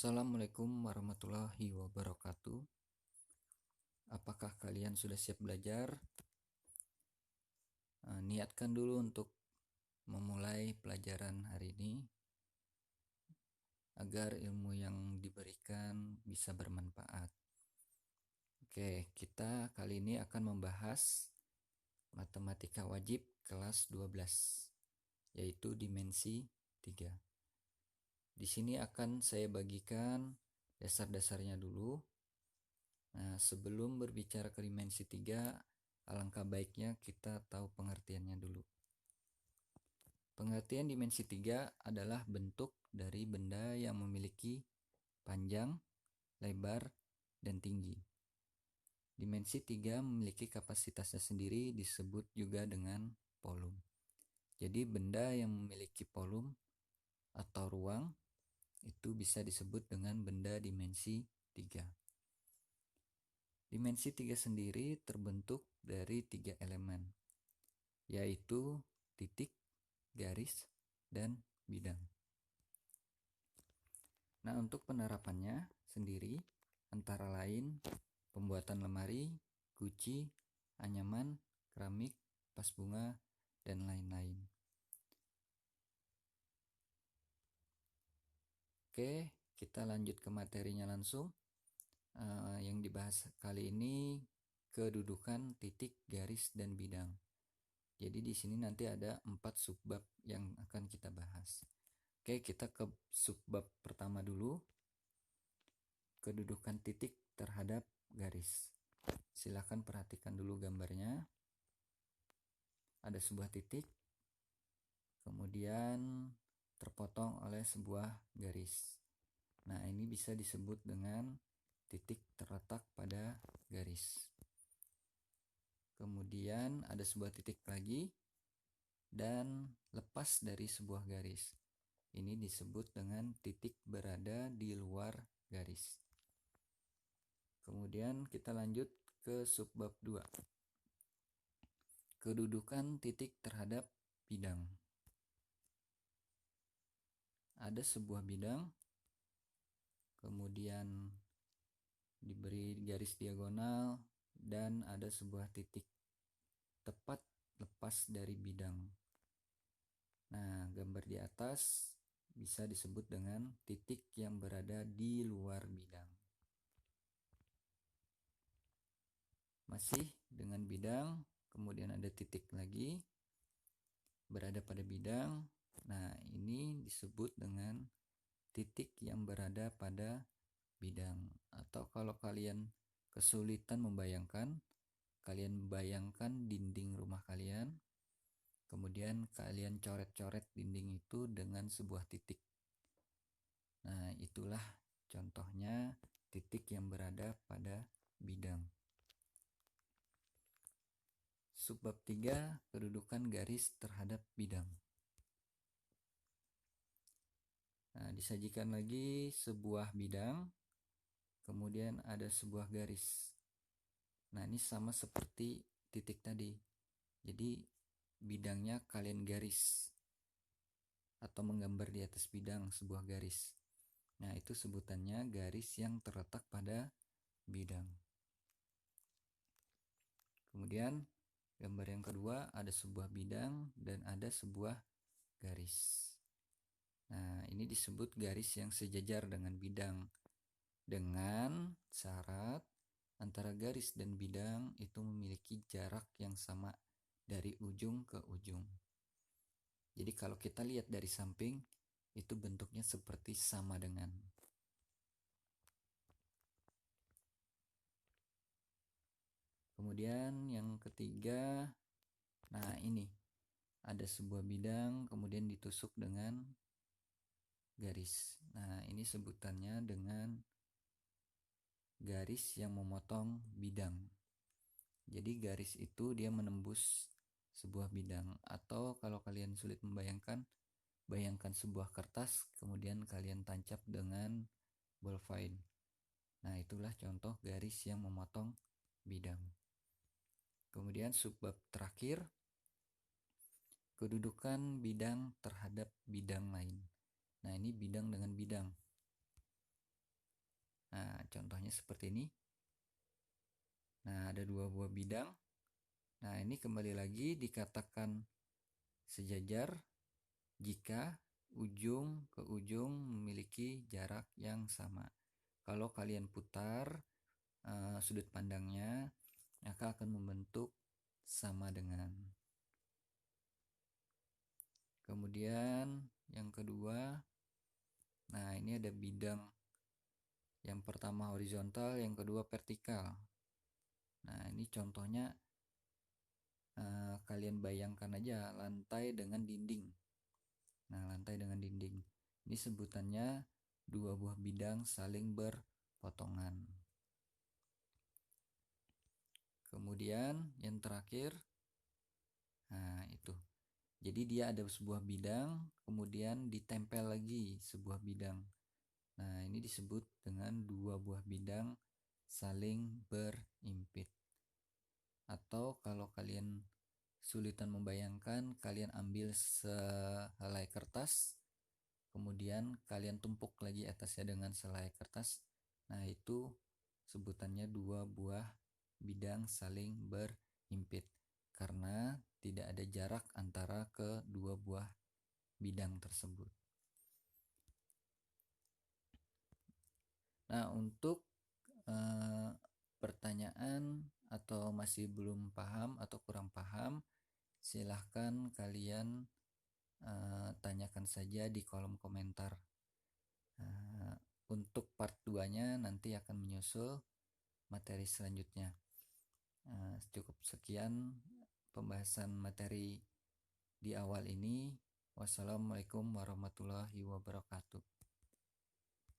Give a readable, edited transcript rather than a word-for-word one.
Assalamualaikum warahmatullahi wabarakatuh. Apakah kalian sudah siap belajar? Niatkan dulu untuk memulai pelajaran hari ini agar ilmu yang diberikan bisa bermanfaat. Oke, kita kali ini akan membahas matematika wajib kelas 12, yaitu dimensi 3. Di sini akan saya bagikan dasar-dasarnya dulu. Nah, sebelum berbicara ke dimensi 3, alangkah baiknya kita tahu pengertiannya dulu. Pengertian dimensi 3 adalah bentuk dari benda yang memiliki panjang, lebar, dan tinggi. Dimensi 3 memiliki kapasitasnya sendiri, disebut juga dengan volume. Jadi benda yang memiliki volume atau ruang itu bisa disebut dengan benda dimensi 3. Dimensi 3 sendiri terbentuk dari 3 elemen, yaitu titik, garis, dan bidang. Nah, untuk penerapannya sendiri antara lain pembuatan lemari, guci, anyaman, keramik, vas bunga, dan lain-lain. Oke, kita lanjut ke materinya langsung. Yang dibahas kali ini kedudukan titik, garis, dan bidang. Jadi di sini nanti ada 4 subbab yang akan kita bahas. Oke, kita ke subbab pertama dulu. Kedudukan titik terhadap garis. Silakan perhatikan dulu gambarnya. Ada sebuah titik, kemudian terpotong oleh sebuah garis. Nah, ini bisa disebut dengan titik terletak pada garis. Kemudian ada sebuah titik lagi dan lepas dari sebuah garis. Ini disebut dengan titik berada di luar garis. Kemudian kita lanjut ke subbab 2. Kedudukan titik terhadap bidang. Ada sebuah bidang, kemudian diberi garis diagonal, dan ada sebuah titik tepat lepas dari bidang. Nah, gambar di atas bisa disebut dengan titik yang berada di luar bidang. Masih dengan bidang, kemudian ada titik lagi berada pada bidang. Nah, ini disebut dengan titik yang berada pada bidang. Atau kalau kalian kesulitan membayangkan, kalian bayangkan dinding rumah kalian, kemudian kalian coret-coret dinding itu dengan sebuah titik. Nah, itulah contohnya titik yang berada pada bidang. Subbab 3, kedudukan garis terhadap bidang. Nah, disajikan lagi sebuah bidang, kemudian ada sebuah garis. Nah, ini sama seperti titik tadi. Jadi bidangnya kalian garis atau menggambar di atas bidang sebuah garis. Nah, itu sebutannya garis yang terletak pada bidang. Kemudian gambar yang kedua, ada sebuah bidang dan ada sebuah garis. Nah, ini disebut garis yang sejajar dengan bidang, dengan syarat antara garis dan bidang itu memiliki jarak yang sama dari ujung ke ujung. Jadi kalau kita lihat dari samping, itu bentuknya seperti sama dengan. Kemudian yang ketiga, nah ini ada sebuah bidang kemudian ditusuk dengan garis. Nah, ini sebutannya dengan garis yang memotong bidang. Jadi garis itu dia menembus sebuah bidang. Atau kalau kalian sulit membayangkan, bayangkan sebuah kertas kemudian kalian tancap dengan bolpen. Nah, itulah contoh garis yang memotong bidang. Kemudian subbab terakhir, kedudukan bidang terhadap bidang lain. Nah, ini bidang dengan bidang. contohnya seperti ini. Nah, ada dua buah bidang. Nah, ini kembali lagi dikatakan sejajar jika ujung ke ujung memiliki jarak yang sama. Kalau kalian putar sudut pandangnya, maka akan membentuk sama dengan. Kemudian yang kedua, nah ini ada bidang. Yang pertama horizontal, yang kedua vertikal. Nah, ini contohnya kalian bayangkan aja lantai dengan dinding. Nah, lantai dengan dinding. Ini sebutannya dua buah bidang saling berpotongan. Kemudian yang terakhir, nah itu. Jadi dia ada sebuah bidang, kemudian ditempel lagi sebuah bidang. Nah, ini disebut dengan dua buah bidang saling berimpit. Atau kalau kalian sulitan membayangkan, kalian ambil sehelai kertas, kemudian kalian tumpuk lagi atasnya dengan sehelai kertas. Nah, itu sebutannya dua buah bidang saling berimpit karena tidak ada jarak antara kedua buah bidang tersebut. Nah, untuk pertanyaan atau masih belum paham atau kurang paham, silahkan kalian tanyakan saja di kolom komentar. Untuk part 2-nya nanti akan menyusul materi selanjutnya. Cukup sekian pembahasan materi di awal ini. Wassalamualaikum warahmatullahi wabarakatuh.